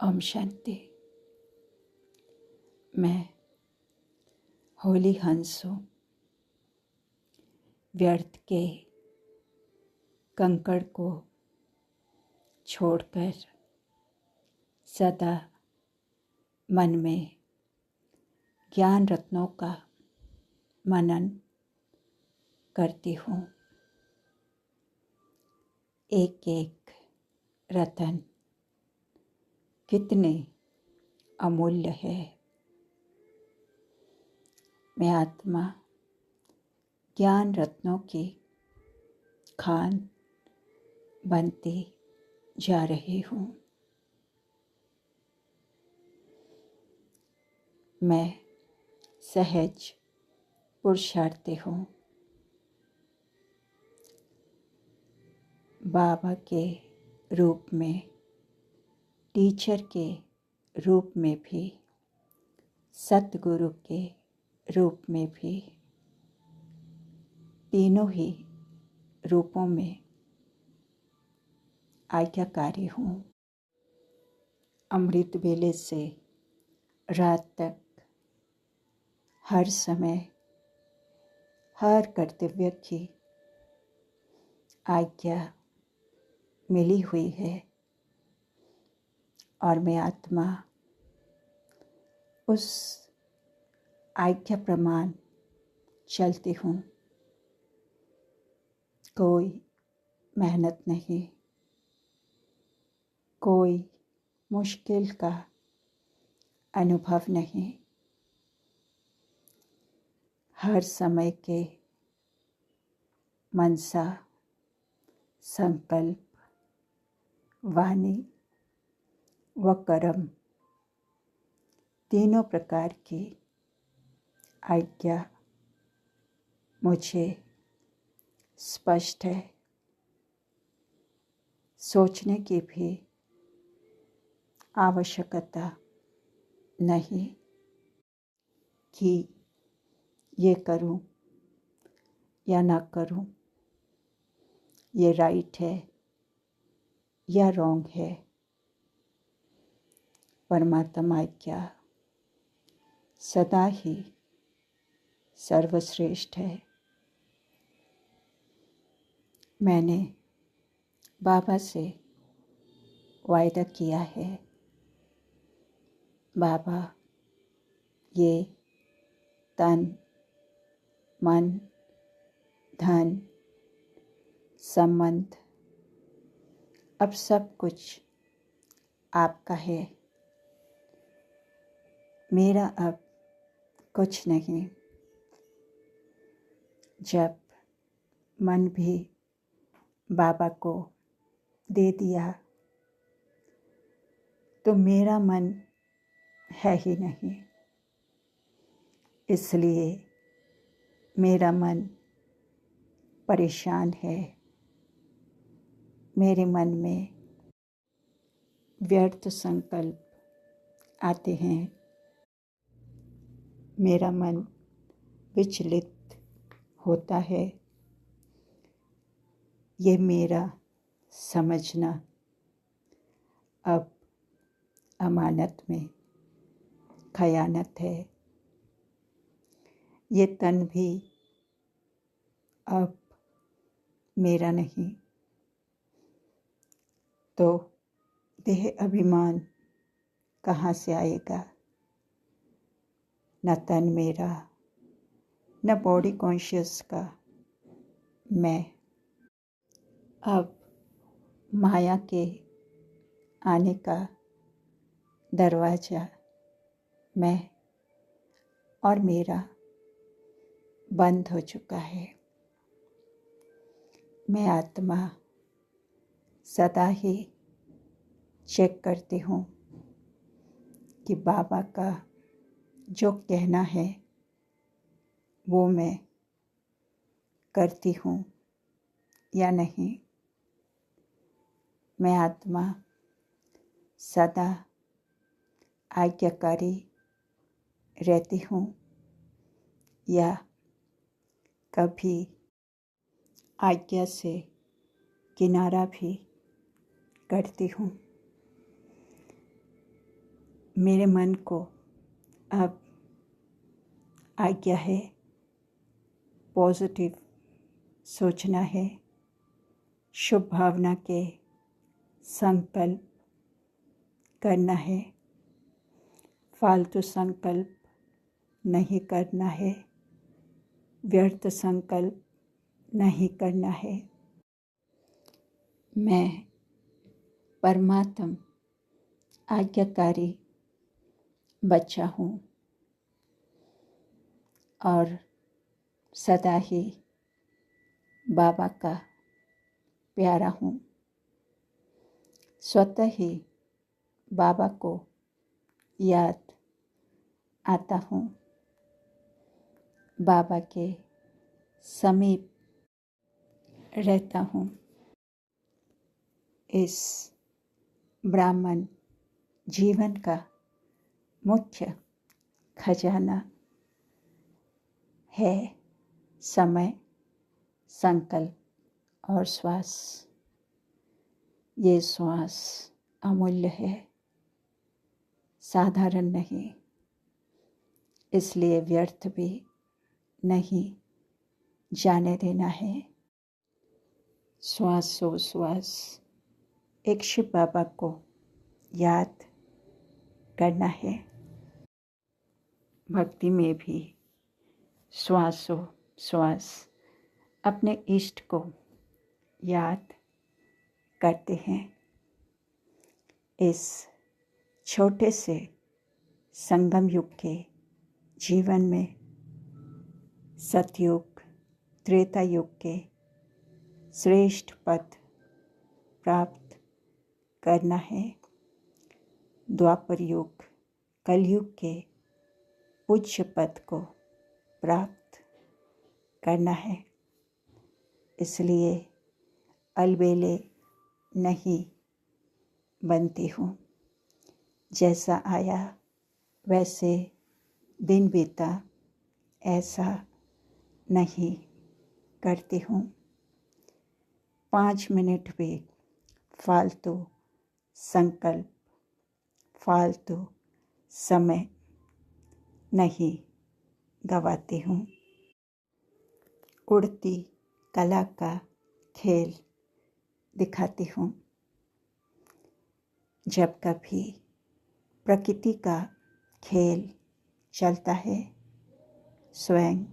ओम शांति। मैं होली हंस हूँ। व्यर्थ के कंकड़ को छोड़कर सदा मन में ज्ञान रत्नों का मनन करती हूँ। एक एक रतन कितने अमूल्य है। मैं आत्मा ज्ञान रत्नों की खान बनती जा रही हूँ। मैं सहज पुरुषार्थी हूँ। बाबा के रूप में, टीचर के रूप में भी, सतगुरु के रूप में भी, तीनों ही रूपों में आज्ञाकारी हूँ। अमृत वेले से रात तक हर समय हर कर्तव्य की आज्ञा मिली हुई है और मैं आत्मा उस आज्ञा प्रमाण चलती हूँ। कोई मेहनत नहीं, कोई मुश्किल का अनुभव नहीं। हर समय के मनसा, संकल्प, वाणी व कर्म तीनों प्रकार की आज्ञा मुझे स्पष्ट है। सोचने की भी आवश्यकता नहीं कि ये करूं या ना करूं, ये राइट है या रॉन्ग है। परमात्मा आज्ञा सदा ही सर्वश्रेष्ठ है। मैंने बाबा से वायदा किया है, बाबा ये तन, मन, धन, संबंध अब सब कुछ आपका है। मेरा अब कुछ नहीं। जब मन भी बाबा को दे दिया तो मेरा मन है ही नहीं। इसलिए मेरा मन परेशान है। मेरे मन में व्यर्थ संकल्प आते हैं। मेरा मन विचलित होता है। ये मेरा समझना अब अमानत में खयानत है। ये तन भी अब मेरा नहीं। तो देह अभिमान कहाँ से आएगा? न तन मेरा, न बॉडी कॉन्शियस का मैं। अब माया के आने का दरवाज़ा मैं और मेरा बंद हो चुका है। मैं आत्मा सदा ही चेक करती हूँ कि बाबा का जो कहना है वो मैं करती हूँ या नहीं। मैं आत्मा सदा आज्ञाकारी रहती हूँ या कभी आज्ञा से किनारा भी करती हूँ। मेरे मन को अब आज्ञा है पॉजिटिव सोचना है, शुभ भावना के संकल्प करना है, फालतू संकल्प नहीं करना है, व्यर्थ संकल्प नहीं करना है। मैं परमात्म आज्ञाकारी बच्चा हूँ और सदा ही बाबा का प्यारा हूँ। स्वतः ही बाबा को याद आता हूँ, बाबा के समीप रहता हूँ। इस ब्राह्मण जीवन का मुख्य खजाना है समय, संकल्प और श्वास। ये श्वास अमूल्य है, साधारण नहीं, इसलिए व्यर्थ भी नहीं जाने देना है। श्वासोश्वास एक शिव बाबा को याद करना है। भक्ति में भी श्वासोश्वास अपने इष्ट को याद करते हैं। इस छोटे से संगम युग के जीवन में सतयुग, त्रेता युग के श्रेष्ठ पद प्राप्त करना है। द्वापर युग, कलयुग के पूज्य पद को प्राप्त करना है। इसलिए अलबेले नहीं बनती हूँ। जैसा आया वैसे दिन बीता ऐसा नहीं करती हूँ। 5 मिनट भी फालतू संकल्प, फालतू समय नहीं गवाती हूँ। उड़ती कला का खेल दिखाती हूँ। जब कभी प्रकृति का खेल चलता है, स्वयं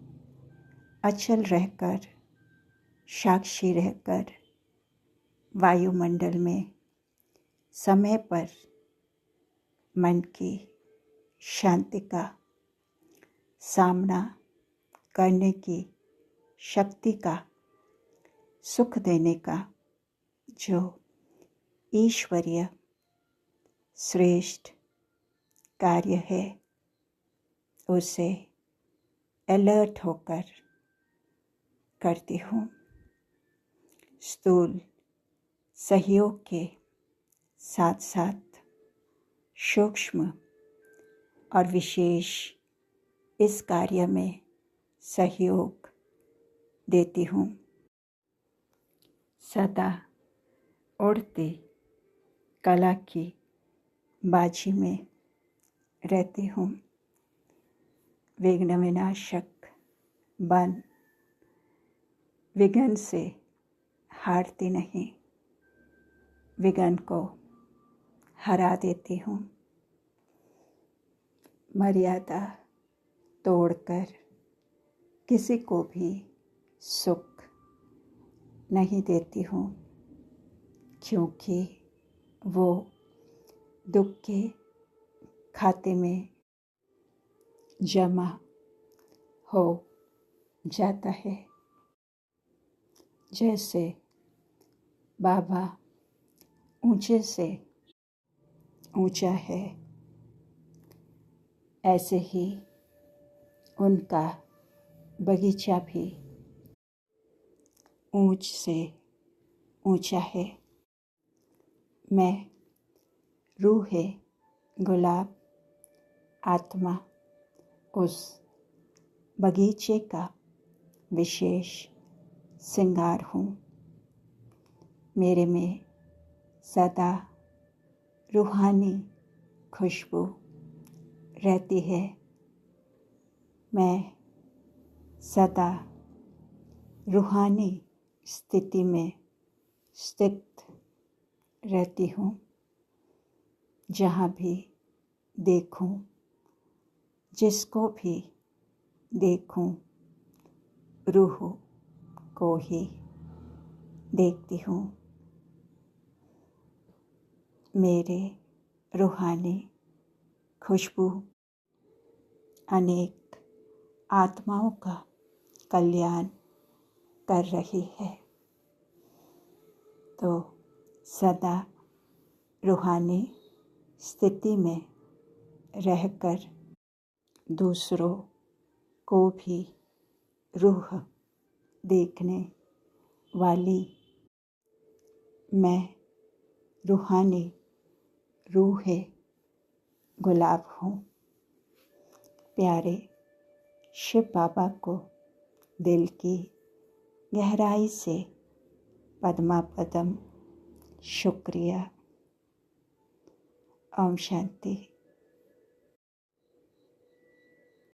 अचल रहकर, साक्षी रहकर वायुमंडल में समय पर मन की शांति का सामना करने की शक्ति का, सुख देने का जो ईश्वरीय श्रेष्ठ कार्य है, उसे अलर्ट होकर करती हूँ। स्थूल सहयोग के साथ साथ सूक्ष्म और विशेष इस कार्य में सहयोग देती हूँ। सदा उड़ती कला की बाजी में रहती हूँ। विघ्न विनाशक बन विघ्न से हारती नहीं, विघ्न को हरा देती हूँ। मर्यादा तोड़कर किसी को भी सुख नहीं देती हूँ, क्योंकि वो दुख के खाते में जमा हो जाता है। जैसे बाबा ऊंचे से ऊंचा है, ऐसे ही उनका बगीचा भी ऊंच से ऊंचा है। मैं रूहे गुलाब आत्मा उस बगीचे का विशेष श्रृंगार हूँ। मेरे में सदा रूहानी खुशबू रहती है। मैं सदा रूहानी स्थिति में स्थित रहती हूँ। जहाँ भी देखूं, जिसको भी देखूं, रूह को ही देखती हूँ। मेरे रूहानी खुशबू अनेक आत्माओं का कल्याण कर रही है। तो सदा रूहानी स्थिति में रहकर दूसरों को भी रूह देखने वाली मैं रूहानी रूह गुलाब हूँ। प्यारे शिव बाबा को दिल की गहराई से पद्मा पदम शुक्रिया। ओम शांति।